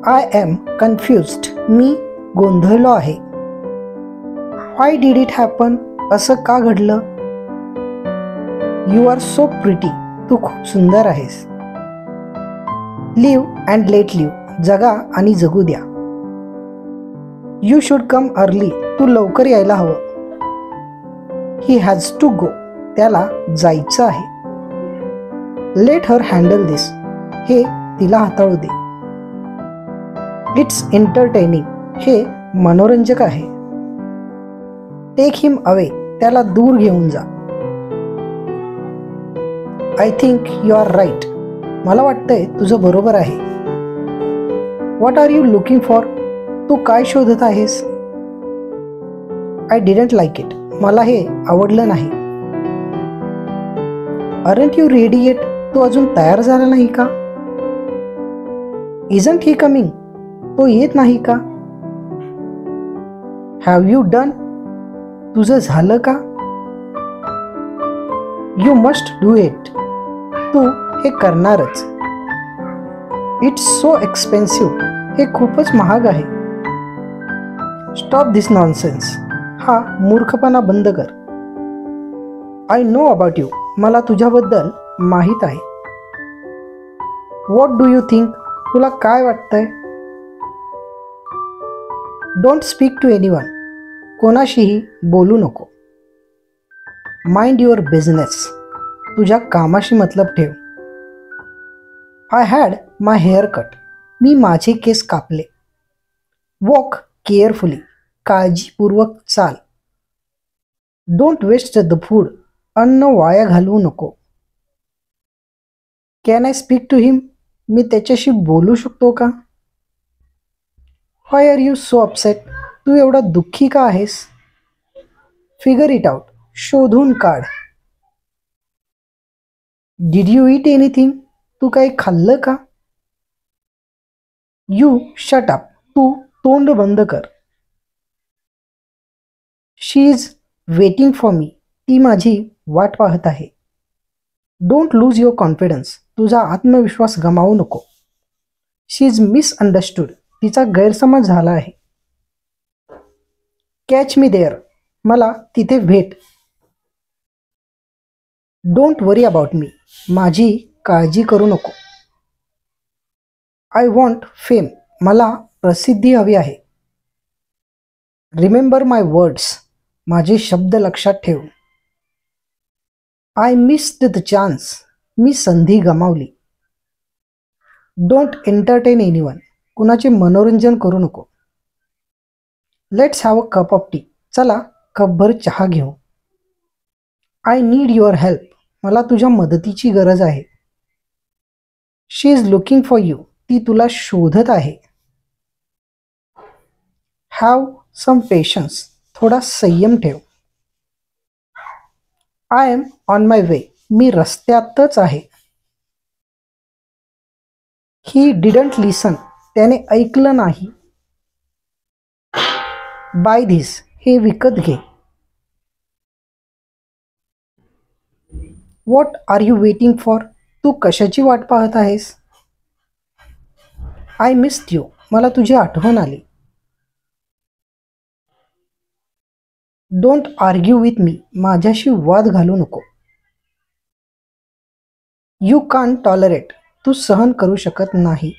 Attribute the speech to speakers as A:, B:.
A: I am confused. मी गोंधळलो आहे. Why did it happen? असं का घडलं? You are so pretty. तू खूप सुंदर आहेस. Live and let live. जगा आणि जगू द्या. You should come early. तू लवकर यायला हवं. He has to go. त्याला जायचं आहे. Let her handle this. हे तिला हाताळू दे. It's entertaining. हे मनोरंजक आहे. Take him away. त्याला दूर घेऊन जा. I think you are right. मला वाटतंय तुझं बरोबर आहे. What are you looking for? तू काय शोधत आहेस? I didn't like it. मला हे आवडलं नाही. Aren't you ready yet? तू अजून तयार झाला नाही का? Isn't he coming? तो येत नाही का? Have you done? तुझं झालं का? You must do it. तू हे करणारच. It's so expensive. हे खूपच महाग आहे. Stop this nonsense. हा मूर्खपणा बंद कर. I know about you. मला तुझ्याबद्दल माहीत आहे. What do you think? तुला काय वाटतंय? Don't speak to anyone. कोणाशीही बोलू नको. Mind your business. तुझ्या कामाशी मतलब ठेव. I had my hair cut. मी माझे केस कापले. Walk carefully. काळजीपूर्वक चाल. Don't waste the food. अन्न वाया घालवू नको. Can I speak to him? मी त्याच्याशी बोलू शकतो का? Why are you so upset? तू एवढा दुःखी का आहेस? Figure it out. शोधून काढ. Did you eat anything? तू काही खाल्लं का? You shut up. तू तोंड बंद कर. She is waiting for me. ती माझी वाट पाहत आहे. Don't lose your confidence. तुझा आत्मविश्वास गमावू नको. She is misunderstood. तिचा गैरसमज झाला आहे. Catch me there. मला तिथे भेट. Don't worry about me. माझी काळजी करू नको. I want fame. मला प्रसिद्धी हवी आहे. Remember my words. माझे शब्द लक्षात ठेव. I missed the chance. मी संधी गमावली. Don't entertain anyone. कुणाचे मनोरंजन करू नको. Let's have a cup of tea. चला कपभर चहा घेऊ. I need your help. मला तुझ्या मदतीची गरज आहे. She is looking for you. ती तुला शोधत आहे. Have some patience. थोडा संयम ठेव. I am on my way. मी रस्त्यातच आहे. He didn't listen. त्याने ऐकलं नाही. Buy this. हे विकत घे. What are you waiting for? तू कशाची वाट पाहत आहेस? I missed you. मला तुझी आठवण आली. Don't argue with me. माझ्याशी वाद घालू नको. You can't tolerate. तू सहन करू शकत नाही.